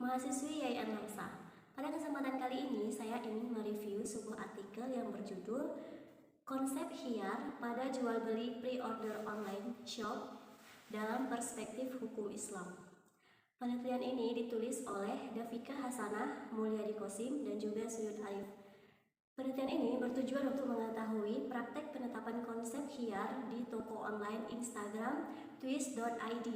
mahasiswi YN Lamsa. Pada kesempatan kali ini, saya ingin mereview sebuah artikel yang berjudul Konsep Khiyar pada Jual Beli Pre-Order Online Shop dalam Perspektif Hukum Islam. Penelitian ini ditulis oleh Davika Hasanah, Mulyadi Kosim, dan juga Suyud Arif. Penelitian ini bertujuan untuk mengetahui praktek penetapan konsep khiyar di toko online Instagram twist.id.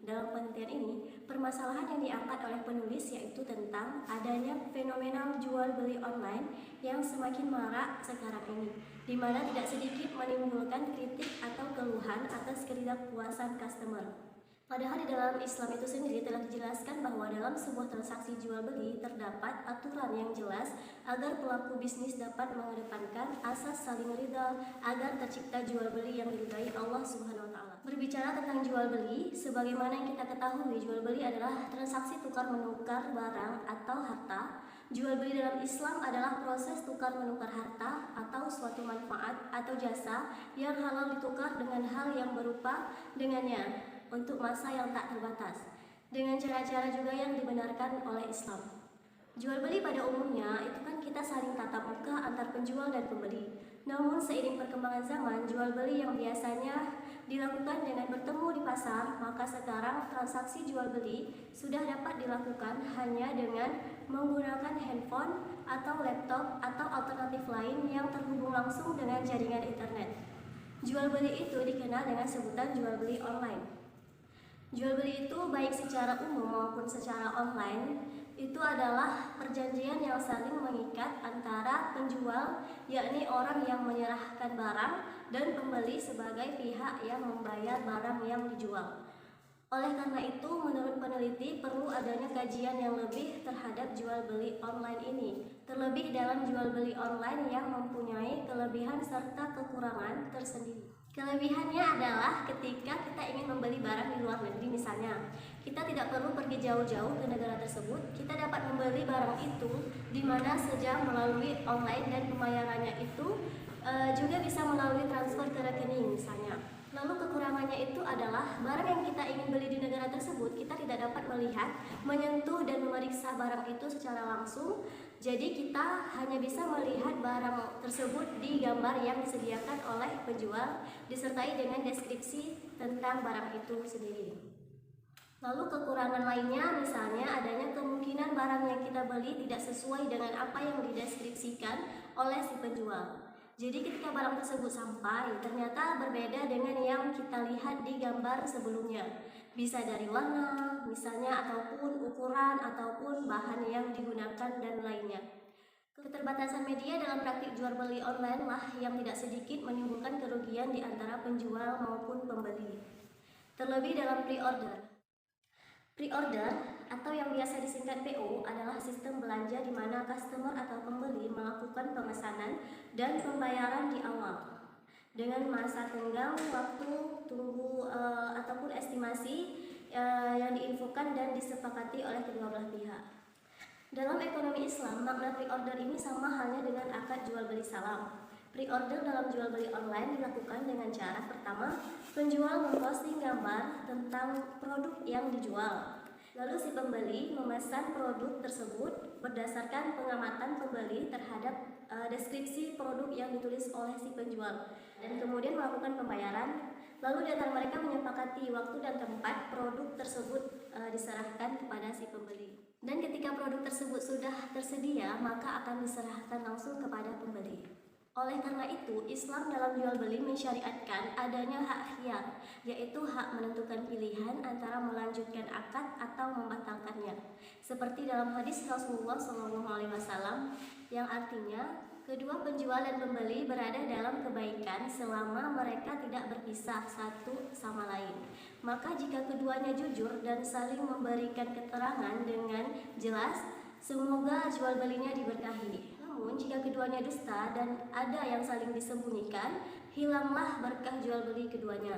Dalam penelitian ini, permasalahan yang diangkat oleh penulis yaitu tentang adanya fenomena jual beli online yang semakin marak sekarang ini, di mana tidak sedikit menimbulkan kritik atau keluhan atas ketidakpuasan customer. Padahal di dalam Islam itu sendiri telah dijelaskan bahwa dalam sebuah transaksi jual beli terdapat aturan yang jelas agar pelaku bisnis dapat mengedepankan asas saling ridha agar tercipta jual beli yang diridhai Allah Subhanahu wa taala. Berbicara tentang jual beli, sebagaimana yang kita ketahui, jual beli adalah transaksi tukar menukar barang atau harta. Jual beli dalam Islam adalah proses tukar menukar harta atau suatu manfaat atau jasa yang halal ditukar dengan hal yang berupa dengannya untuk masa yang tak terbatas, dengan cara-cara juga yang dibenarkan oleh Islam. Jual beli pada umumnya itu kan kita saling tatap muka antar penjual dan pembeli. Namun seiring perkembangan zaman, jual beli yang biasanya dilakukan dengan bertemu di pasar, maka sekarang transaksi jual beli sudah dapat dilakukan hanya dengan menggunakan handphone atau laptop atau alternatif lain yang terhubung langsung dengan jaringan internet. Jual beli itu dikenal dengan sebutan jual beli online. Jual beli itu baik secara umum maupun secara online itu adalah perjanjian yang saling mengikat antara penjual, yakni orang yang menyerahkan barang, dan pembeli sebagai pihak yang membayar barang yang dijual. Oleh karena itu, menurut peneliti perlu adanya kajian yang lebih terhadap jual beli online ini, terlebih dalam jual beli online yang mempunyai kelebihan serta kekurangan tersendiri. Kelebihannya adalah ketika kita ingin membeli barang di luar negeri misalnya, kita tidak perlu pergi jauh-jauh ke negara tersebut, kita dapat membeli barang itu di mana saja melalui online dan pembayarannya itu juga bisa melalui transfer ke rekening misalnya. Lalu kekurangannya itu adalah barang yang kita ingin beli di negara tersebut kita tidak dapat melihat, menyentuh dan memeriksa barang itu secara langsung. Jadi kita hanya bisa melihat barang tersebut di gambar yang disediakan oleh penjual disertai dengan deskripsi tentang barang itu sendiri. Lalu kekurangan lainnya misalnya adanya kemungkinan barang yang kita beli tidak sesuai dengan apa yang dideskripsikan oleh si penjual. Jadi ketika barang tersebut sampai, ternyata berbeda dengan yang kita lihat di gambar sebelumnya. Bisa dari warna, misalnya, ataupun ukuran, ataupun bahan yang digunakan, dan lainnya. Keterbatasan media dalam praktik jual beli online lah yang tidak sedikit menimbulkan kerugian di antara penjual maupun pembeli. Terlebih dalam pre-order. Pre-order atau yang biasa disingkat PO adalah sistem belanja di mana customer atau pembeli melakukan pemesanan dan pembayaran di awal dengan masa tenggang waktu tunggu ataupun estimasi yang diinfokan dan disepakati oleh kedua belah pihak. Dalam ekonomi Islam, makna pre-order ini sama halnya dengan akad jual beli salam. Pre-order dalam jual beli online dilakukan dengan cara pertama, penjual memposting gambar tentang produk yang dijual. Lalu si pembeli memesan produk tersebut berdasarkan pengamatan pembeli terhadap deskripsi produk yang ditulis oleh si penjual, dan kemudian melakukan pembayaran. Lalu di antara mereka menyepakati waktu dan tempat produk tersebut diserahkan kepada si pembeli. Dan ketika produk tersebut sudah tersedia, maka akan diserahkan langsung kepada pembeli. Oleh karena itu, Islam dalam jual beli mensyariatkan adanya hak khiyar, yaitu hak menentukan pilihan antara melanjutkan akad atau membatalkannya. Seperti dalam hadis Rasulullah SAW yang artinya kedua penjual dan pembeli berada dalam kebaikan selama mereka tidak berpisah satu sama lain. Maka jika keduanya jujur dan saling memberikan keterangan dengan jelas, semoga jual belinya diberkahi. Namun jika keduanya dusta dan ada yang saling disembunyikan, hilanglah berkah jual beli keduanya.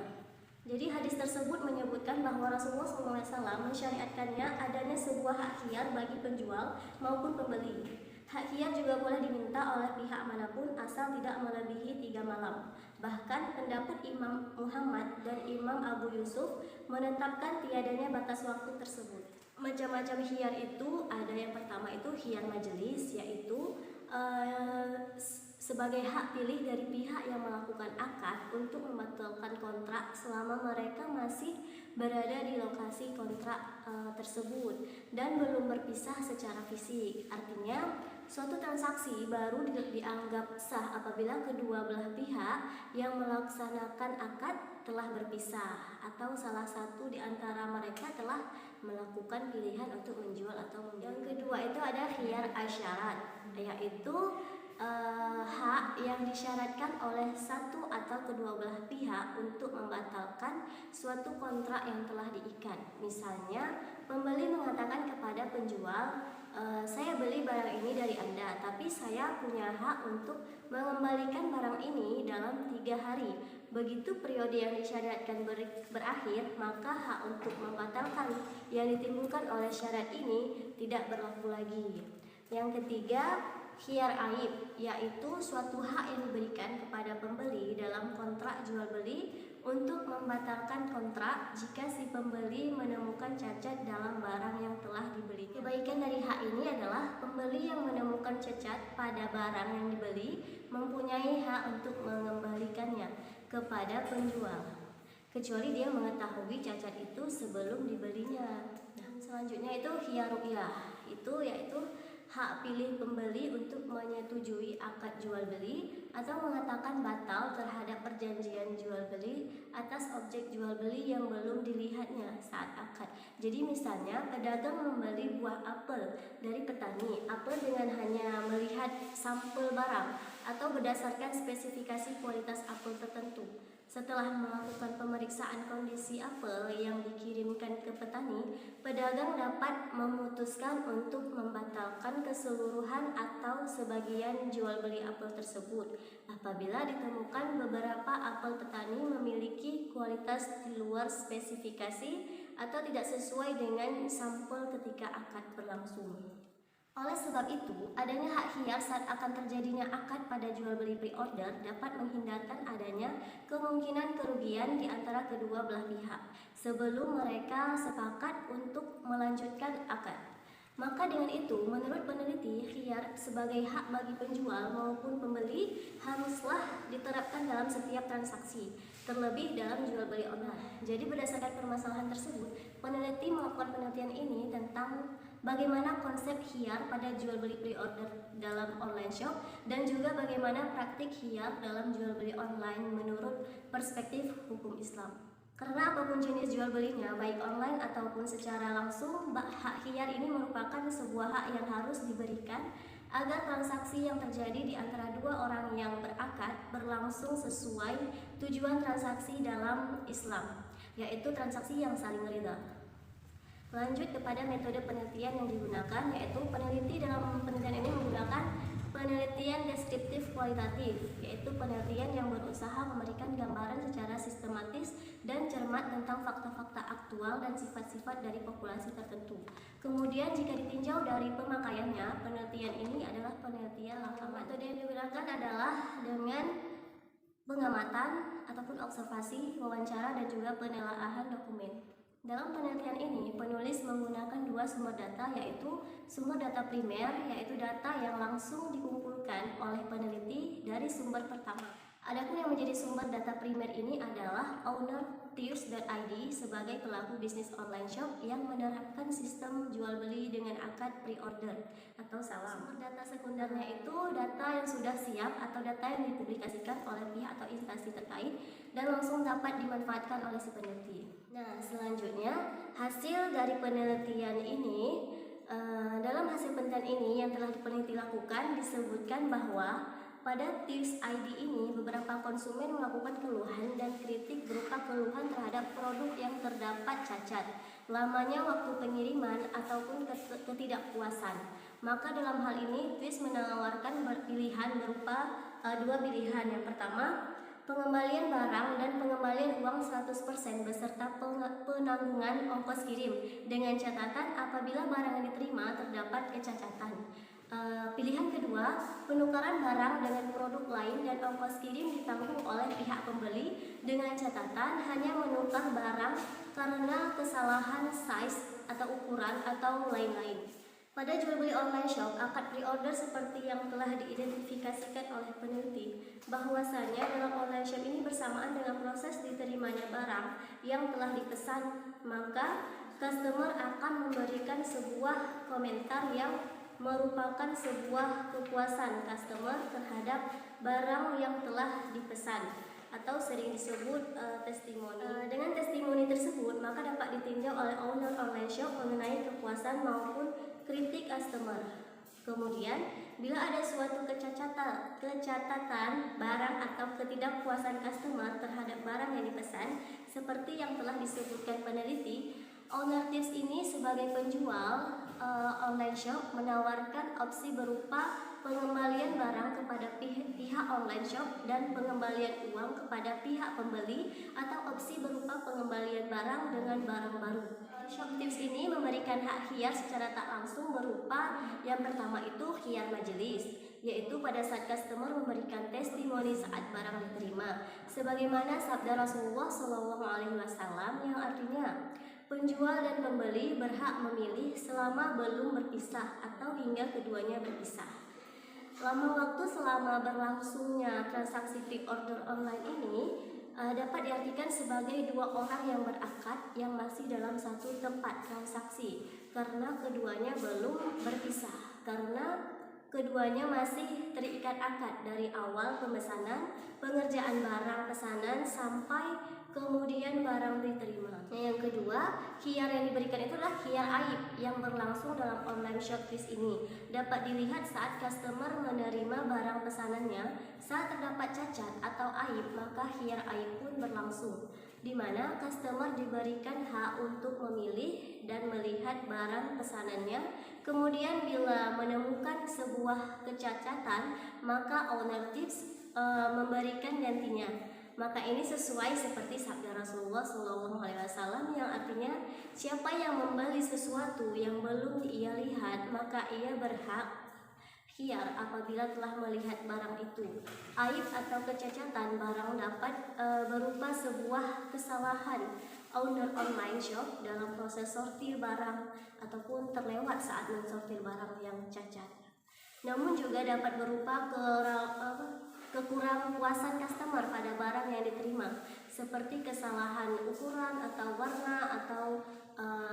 Jadi hadis tersebut menyebutkan bahwa Rasulullah SAW mensyariatkannya adanya sebuah hak khiyar bagi penjual maupun pembeli. Hak khiyar juga boleh diminta oleh pihak manapun asal tidak melebihi 3 malam. Bahkan pendapat Imam Muhammad dan Imam Abu Yusuf menetapkan tiadanya batas waktu tersebut. Macam-macam khiyar itu ada, yang pertama itu khiyar majelis, yaitu sebagai hak pilih dari pihak yang melakukan akad untuk membatalkan kontrak selama mereka masih berada di lokasi kontrak tersebut dan belum berpisah secara fisik. Artinya, suatu transaksi baru dianggap sah apabila kedua belah pihak yang melaksanakan akad telah berpisah atau salah satu di antara mereka telah melakukan pilihan untuk menjual atau membeli. Yang kedua itu ada khiyar asyarat, yaitu hak yang disyaratkan oleh satu atau kedua belah pihak untuk membatalkan suatu kontrak yang telah diikat. Misalnya, pembeli mengatakan kepada penjual, saya beli barang ini dari Anda, tapi saya punya hak untuk mengembalikan barang ini dalam 3 hari. Begitu periode yang disyaratkan berakhir, maka hak untuk membatalkan yang ditimbulkan oleh syarat ini tidak berlaku lagi. Yang ketiga, khiyar aib, yaitu suatu hak yang diberikan kepada pembeli dalam kontrak jual beli untuk membatalkan kontrak jika si pembeli menemukan cacat dalam barang yang telah dibeli. Kebaikan dari hak ini adalah pembeli yang menemukan cacat pada barang yang dibeli mempunyai hak untuk mengembalikannya kepada penjual, kecuali dia mengetahui cacat itu sebelum dibelinya. Nah, selanjutnya itu khiyar ru'yah, yaitu hak pilih pembeli untuk menyetujui akad jual beli atau mengatakan batal terhadap perjanjian jual beli atas objek jual beli yang belum dilihatnya saat akad. Jadi misalnya pedagang membeli buah apel dari petani, apel dengan hanya melihat sampel barang atau berdasarkan spesifikasi kualitas apel tertentu. Setelah melakukan pemeriksaan kondisi apel yang dikirimkan ke petani, pedagang dapat memutuskan untuk membatalkan keseluruhan atau sebagian jual beli apel tersebut apabila ditemukan beberapa apel petani memiliki kualitas di luar spesifikasi atau tidak sesuai dengan sampel ketika akad berlangsung. Oleh sebab itu, adanya hak khiyar saat akan terjadinya akad pada jual beli pre-order dapat menghindarkan adanya kemungkinan kerugian di antara kedua belah pihak sebelum mereka sepakat untuk melanjutkan akad. Maka dengan itu, menurut peneliti, khiyar sebagai hak bagi penjual maupun pembeli haruslah diterapkan dalam setiap transaksi, terlebih dalam jual beli online. Jadi berdasarkan permasalahan tersebut, peneliti melakukan penelitian ini tentang bagaimana konsep khiyar pada jual beli pre-order dalam online shop dan juga bagaimana praktik khiyar dalam jual beli online menurut perspektif hukum Islam. Karena apapun jenis jual belinya, baik online ataupun secara langsung, hak khiyar ini merupakan sebuah hak yang harus diberikan agar transaksi yang terjadi di antara dua orang yang berakad berlangsung sesuai tujuan transaksi dalam Islam, yaitu transaksi yang saling ridha. Lanjut kepada metode penelitian yang digunakan, yaitu peneliti dalam penelitian ini menggunakan penelitian deskriptif kualitatif, yaitu penelitian yang berusaha memberikan gambaran secara sistematis dan cermat tentang fakta-fakta aktual dan sifat-sifat dari populasi tertentu. Kemudian jika ditinjau dari pemakaiannya, penelitian ini adalah penelitian langkah. Metode yang digunakan adalah dengan pengamatan ataupun observasi, wawancara, dan juga penelaahan dokumen. Dalam penelitian ini, penulis menggunakan dua sumber data, yaitu sumber data primer, yaitu data yang langsung dikumpulkan oleh peneliti dari sumber pertama. Adapun yang menjadi sumber data primer ini adalah owner.tirs.id sebagai pelaku bisnis online shop yang menerapkan sistem jual beli dengan akad pre-order atau salam. Sumber data sekundernya itu data yang sudah siap atau data yang dipublikasikan oleh pihak atau instansi terkait dan langsung dapat dimanfaatkan oleh si peneliti. Nah, selanjutnya hasil dari penelitian ini, dalam hasil penelitian ini yang telah peneliti lakukan disebutkan bahwa pada Tirs ID ini beberapa konsumen melakukan keluhan dan kritik berupa keluhan terhadap produk yang terdapat cacat, lamanya waktu pengiriman ataupun ketidakpuasan. Maka dalam hal ini Tirs menawarkan pilihan berupa dua pilihan. Yang pertama, pengembalian barang dan pengembalian uang 100% beserta penanggungan ongkos kirim dengan catatan apabila barang yang diterima terdapat kecacatan. Pilihan kedua, penukaran barang dengan produk lain dan ongkos kirim ditanggung oleh pihak pembeli dengan catatan hanya menukar barang karena kesalahan size atau ukuran atau lain-lain. Pada jual beli online shop, akad pre-order seperti yang telah diidentifikasikan oleh peneliti, bahwasanya dalam online shop ini bersamaan dengan proses diterimanya barang yang telah dipesan, maka customer akan memberikan sebuah komentar yang merupakan sebuah kepuasan customer terhadap barang yang telah dipesan, atau sering disebut testimoni. Dengan testimoni tersebut, maka dapat ditinjau oleh owner online shop mengenai kepuasan maupun kritik customer. Kemudian, bila ada suatu kecacatan barang atau ketidakpuasan customer terhadap barang yang dipesan, seperti yang telah disebutkan peneliti, owner tips ini sebagai penjual online shop menawarkan opsi berupa pengembalian barang kepada pihak online shop dan pengembalian uang kepada pihak pembeli, atau opsi berupa pengembalian barang dengan barang baru. Shop tips ini memberikan hak khiyar secara tak langsung berupa yang pertama itu khiyar majelis, yaitu pada saat customer memberikan testimoni saat barang diterima, sebagaimana sabda Rasulullah SAW yang artinya penjual dan pembeli berhak memilih selama belum berpisah atau hingga keduanya berpisah. Lama waktu selama berlangsungnya transaksi pre-order online ini dapat diartikan sebagai dua orang yang berakad yang masih dalam satu tempat transaksi, karena keduanya belum berpisah, karena keduanya masih terikat akad dari awal pemesanan, pengerjaan barang pesanan sampai kemudian barang diterima. Yang kedua, khiyar yang diberikan itu adalah khiyar aib yang berlangsung dalam online shop tips ini. Dapat dilihat saat customer menerima barang pesanannya, saat terdapat cacat atau aib, maka khiyar aib pun berlangsung, di mana customer diberikan hak untuk memilih dan melihat barang pesanannya. Kemudian bila menemukan sebuah kecacatan, maka owner tips memberikan gantinya. Maka ini sesuai seperti sabda Rasulullah SAW yang artinya siapa yang membeli sesuatu yang belum ia lihat, maka ia berhak khiyar apabila telah melihat barang itu. Aib atau kecacatan barang dapat berupa sebuah kesalahan owner online shop dalam proses sortir barang ataupun terlewat saat mensortir barang yang cacat. Namun juga dapat berupa kekurang puasan customer pada barang yang diterima, seperti kesalahan ukuran atau warna atau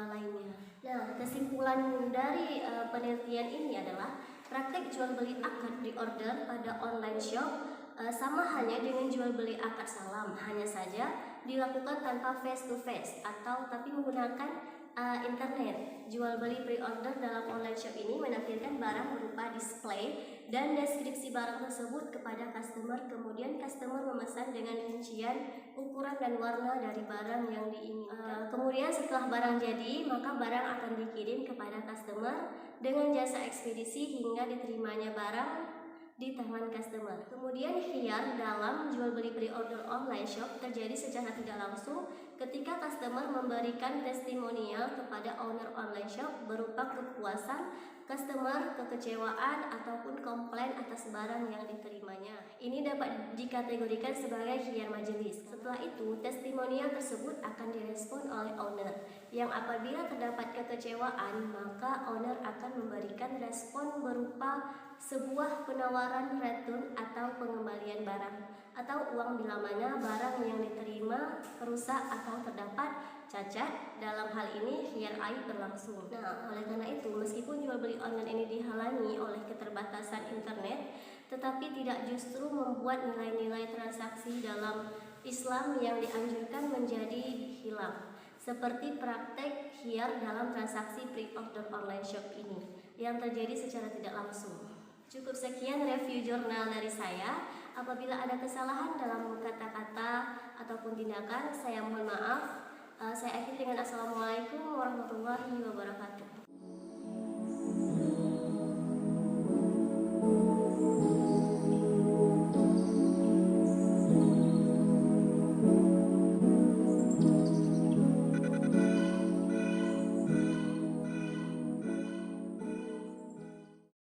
lainnya. Nah, kesimpulan dari penelitian ini adalah praktek jual beli akad pre-order pada online shop sama halnya dengan jual beli akad salam, hanya saja dilakukan tanpa face to face atau tapi menggunakan internet. Jual beli pre-order dalam online shop ini menampilkan barang berupa display dan deskripsi barang tersebut kepada customer, kemudian customer memesan dengan rincian, ukuran dan warna dari barang yang diinginkan. Kemudian setelah barang jadi, maka barang akan dikirim kepada customer dengan jasa ekspedisi hingga diterimanya barang di tangan customer. Kemudian khiyar dalam jual beli pre-order online shop terjadi secara tidak langsung ketika customer memberikan testimonial kepada owner online shop berupa kepuasan customer, kekecewaan ataupun komplain atas barang yang diterimanya. Ini dapat dikategorikan sebagai khiyar majelis. Setelah itu, testimonial tersebut akan direspon oleh owner, yang apabila terdapat kekecewaan, maka owner akan memberikan respon berupa sebuah penawaran return atau pengembalian barang atau uang bila mana barang yang diterima rusak atau terdapat cacat. Dalam hal ini khiyar aib berlangsung. Nah, oleh karena itu meskipun jual beli online ini dihalangi oleh keterbatasan internet, tetapi tidak justru membuat nilai-nilai transaksi dalam Islam yang dianjurkan menjadi hilang, seperti praktek khiyar dalam transaksi pre-order online shop ini yang terjadi secara tidak langsung. Cukup sekian review jurnal dari saya. Apabila ada kesalahan dalam kata-kata ataupun tindakan, saya mohon maaf. Saya akhiri dengan Assalamualaikum warahmatullahi wabarakatuh.